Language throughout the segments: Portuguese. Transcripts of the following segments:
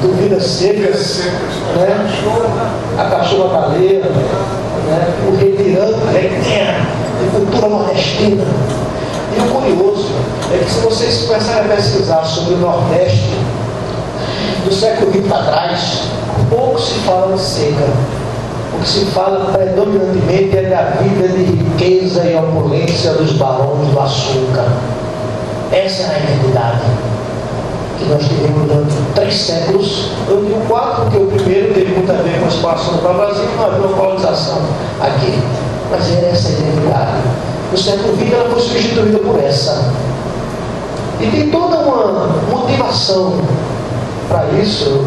do Vidas Secas, né? A Cachorra Baleia, né? O Retirando, de cultura nordestina. E o curioso é que se vocês começarem a pesquisar sobre o Nordeste, do século XX para trás, pouco se fala de seca. O que se fala predominantemente é da vida de riqueza e opulência dos barões do açúcar. Essa é a identidade que nós tivemos durante 3 séculos. Eu digo 4, porque o primeiro teve muito a ver com a exploração do Brasil, não havia uma colonização aqui. Mas era essa a identidade. No século XX ela foi substituída por essa. E tem toda uma motivação para isso.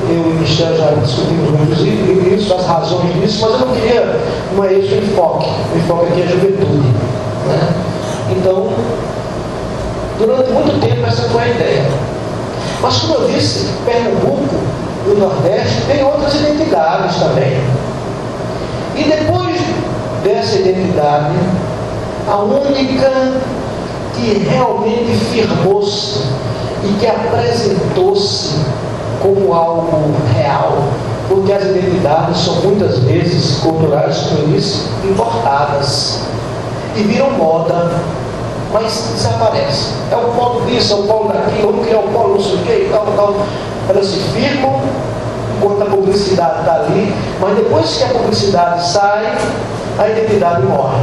Eu e o Michel já discutimos muito isso, as razões disso, mas eu não queria esse enfoque. O enfoque aqui é a juventude, né? Então, durante muito tempo essa foi a ideia. Mas como eu disse, Pernambuco e o Nordeste tem outras identidades também. E depois dessa identidade, a única que realmente firmou-se e que apresentou-se como algo real, porque as identidades são muitas vezes culturais, como eu disse, importadas e viram moda, mas desaparecem. É o polo disso, é o polo daquilo, vamos criar o polo não sei o que e tal. Elas se firmam enquanto a publicidade está ali, mas depois que a publicidade sai, a identidade morre.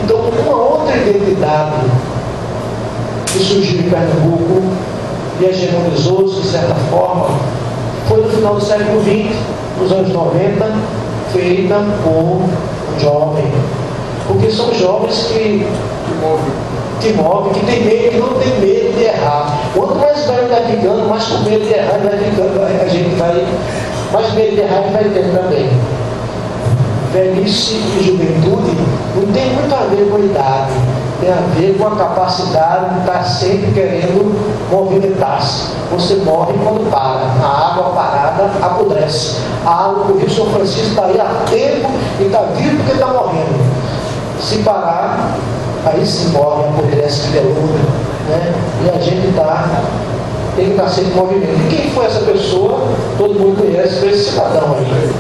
Então, uma outra identidade que surgiu em Pernambuco e hegemonizou-se de certa forma foi no final do século XX, nos anos 90, feita por um jovem. Porque são jovens que movem, que tem medo, que não tem medo de errar. Quanto mais velho vai ficando, mais com medo de errar vai ficando, a gente vai, mais medo de errar vai ter também. Velhice e juventude não tem muito a ver com a idade, tem a ver com a capacidade de estar sempre querendo movimentar-se. Você morre quando para. A água parada apodrece. A água do Rio São Francisco está aí há tempo e está vivo porque está morrendo. Se parar, aí se morre, apodrece, que deluda, né? E a gente tem que estar sempre em movimento. E quem foi essa pessoa? Todo mundo conhece, foi esse cidadão aí.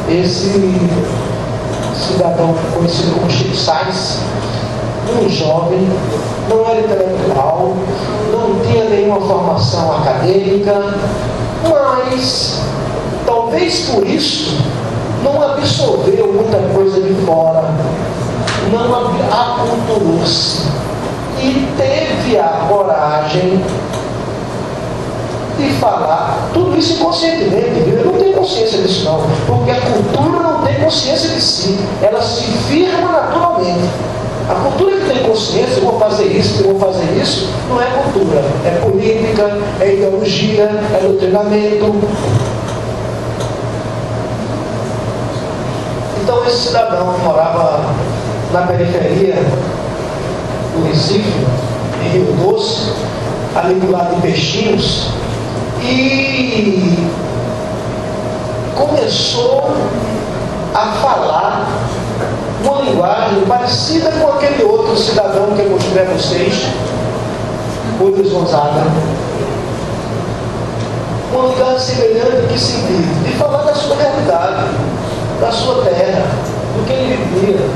Esse cidadão conhecido como Chico Sainz, um jovem, não era intelectual, não tinha nenhuma formação acadêmica, mas talvez por isso não absorveu muita coisa de fora, não aculturou-se e teve a coragem de falar tudo isso inconscientemente, viu? Eu não tenho consciência disso não, porque a cultura não tem consciência de si, ela se firma naturalmente. A cultura que tem consciência, eu vou fazer isso, eu vou fazer isso, não é cultura, é política, é ideologia, é doutrinamento. Então esse cidadão morava na periferia do Recife, em Rio Doce, ali do lado de Peixinhos, e começou a falar uma linguagem parecida com aquele outro cidadão que eu mostrei a vocês, o Luiz Gonzaga. Uma linguagem semelhante que sentido, de falar da sua realidade, da sua terra, do que ele vivia.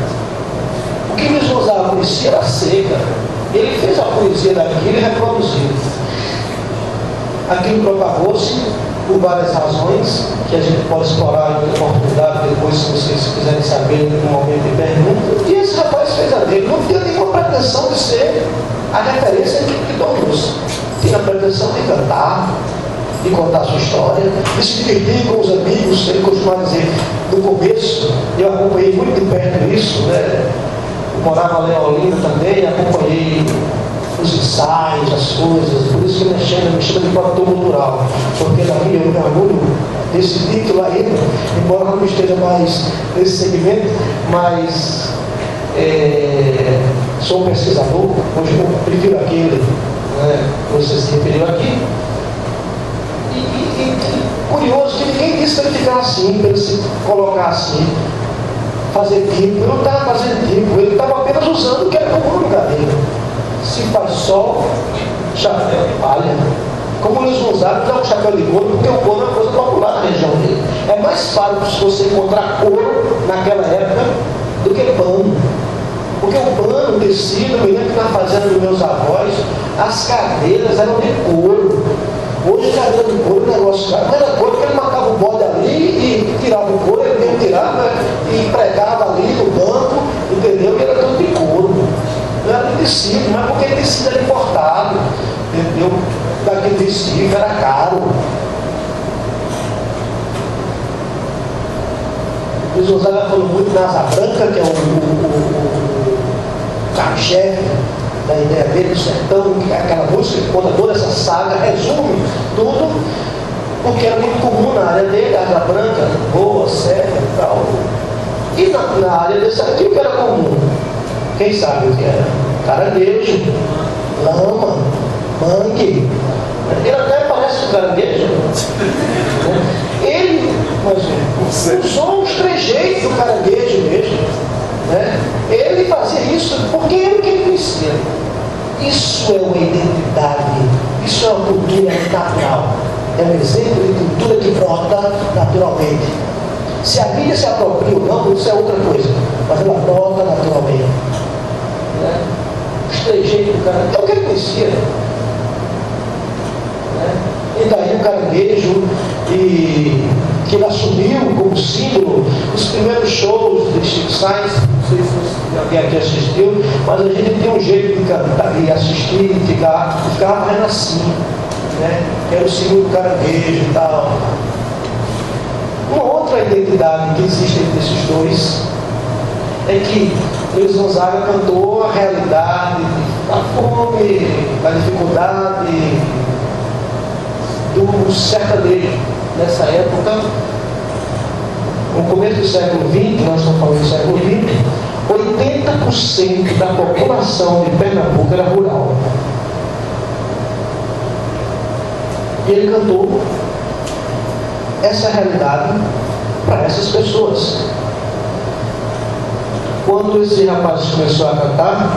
O que Luiz Gonzaga conhecia era a seca. Ele fez a poesia daquilo e reproduziu. Aquilo propagou-se por várias razões, que a gente pode explorar em outra oportunidade, depois, se vocês quiserem saber, no momento de pergunta. E esse rapaz fez a dele. Não tinha nenhuma pretensão de ser a referência que tornou-se. Tinha a pretensão de cantar, de contar a sua história, de se divertir com os amigos. Ele costumava dizer, no começo, eu acompanhei muito de perto isso, né? Eu morava lá em Olinda também, acompanhei os ensaios, as coisas, por isso que me chama de produtor cultural, porque daqui eu me orgulho desse título ainda, embora não esteja mais nesse segmento, mas sou um pesquisador, hoje eu prefiro aquele, né, que você se referiu aqui. E curioso que ninguém disse para ele ficar assim, para ele se colocar assim, fazer tipo. Ele não estava fazendo tipo, ele estava apenas usando o que era comum no lugar dele. Se faz sol, chapéu de palha. palha. Como Luiz Gonzaga dá um chapéu de couro, porque o couro é uma coisa popular na região dele. É mais fácil você encontrar couro naquela época do que pano. Porque o pano, o tecido, eu me lembro que na fazenda dos meus avós, as cadeiras eram de couro. Hoje cadeira de couro é um negócio caro. Não era couro, porque ele marcava o bode ali e tirava o couro, ele mesmo tirava e pregava ali no banco, entendeu? E era tudo de couro. Não era de tecido, mas porque tecido era importado, entendeu? Daquele tecido era caro. O Luiz Gonzaga falou muito da Asa Branca, que é o carro-chefe da ideia dele, do sertão, que é aquela música que conta toda essa saga, resume tudo, porque era muito comum na área dele, Asa Branca, boa, serra e tal. E na área desse aqui, o que era comum? Quem sabe o que era? Caranguejo, lama, mangue. Ele até parece um caranguejo. Ele, mas usou os trejeitos do caranguejo mesmo. Né? Ele fazia isso porque ele que conhecia. Isso é uma identidade, isso é uma cultura natural. É um exemplo de cultura que brota naturalmente. Se a mídia se apropria ou não, isso é outra coisa. Mas ela brota naturalmente. Né? Os trejeitos do caranguejo, é o que ele conhecia. E daí o caranguejo, e que ele assumiu como símbolo os primeiros shows de Chico Sainz. Não sei se alguém aqui assistiu, mas a gente tem um jeito de cantar e assistir e ficava mais assim, né? Era o símbolo do caranguejo e tal. Uma outra identidade que existe entre esses dois é que Luiz Gonzaga cantou a realidade da fome, da dificuldade do sertanejo nessa época. No começo do século XX, nós estamos falando do século XX, 80% da população de Pernambuco era rural. E ele cantou essa realidade para essas pessoas. Quando esse rapaz começou a cantar,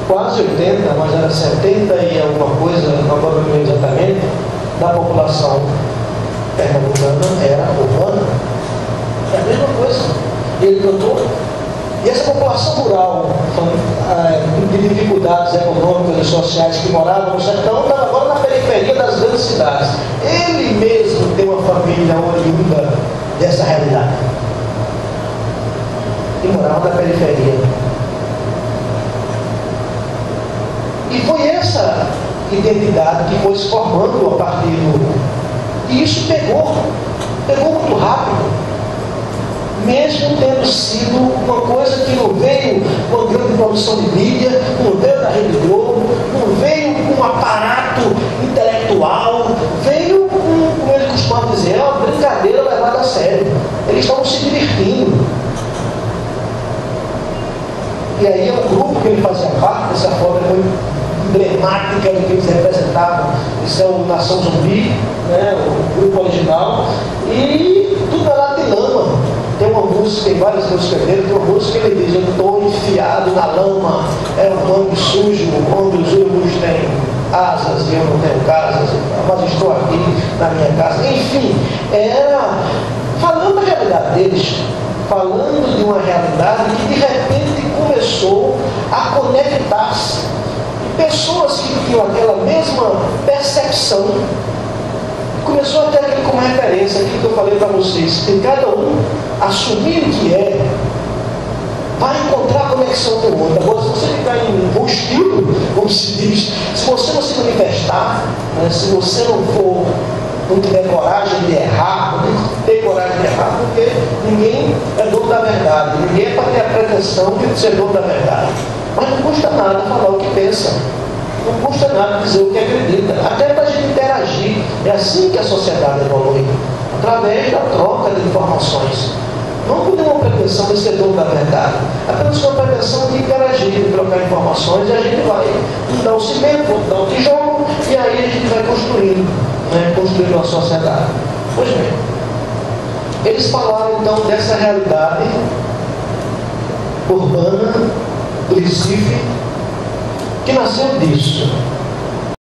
quase 80, mas era 70 e alguma coisa, não lembro exatamente, da população pernambucana era urbana. É a mesma coisa. Ele cantou. E essa população rural, de dificuldades econômicas e sociais que moravam no sertão, estava agora na periferia das grandes cidades. Ele mesmo tem uma família oriunda dessa realidade. E morava na periferia. E foi essa identidade que foi se formando a partir do... E isso pegou muito rápido. Mesmo tendo sido uma coisa que não veio com uma grande produção de mídia, não veio da Rede Globo, não veio com um aparato intelectual, veio com, como ele costuma dizer, uma brincadeira levada a sério. Eles estavam se divertindo. E aí é um grupo que ele fazia parte, dessa forma foi emblemática do que eles representavam. Isso é o Nação Zumbi, né, o grupo original, e tudo é lá de lama. Tem uma música, tem várias músicas dele, tem uma música que ele diz: eu estou enfiado na lama, é um mangue sujo, onde os urbos têm asas e eu não tenho casas, mas estou aqui na minha casa. Enfim, era falando da realidade deles, falando de uma realidade que de repente começou a conectar-se. Pessoas que tinham aquela mesma percepção, começou a ter aquilo como referência, aquilo que eu falei para vocês, que cada um assumir o que é, vai encontrar conexão com o outro. Agora, se você ficar enrustido, como se diz, se você não se manifestar, né, se você não tiver coragem de errar, não ter coragem de errar, porque ninguém é dono da verdade, ninguém é para ter a pretensão de ser dono da verdade. Mas não custa nada falar o que pensa, não custa nada dizer o que acredita, até para a gente interagir. É assim que a sociedade evolui, através da troca de informações. Não com nenhuma pretensão de ser dono da verdade, apenas com a pretensão de interagir, de trocar informações, e a gente vai dar o cimento, dar o tijolo, e aí a gente vai construindo, né, construindo uma sociedade. Pois bem, eles falaram então dessa realidade urbana do Recife, que nasceu disso.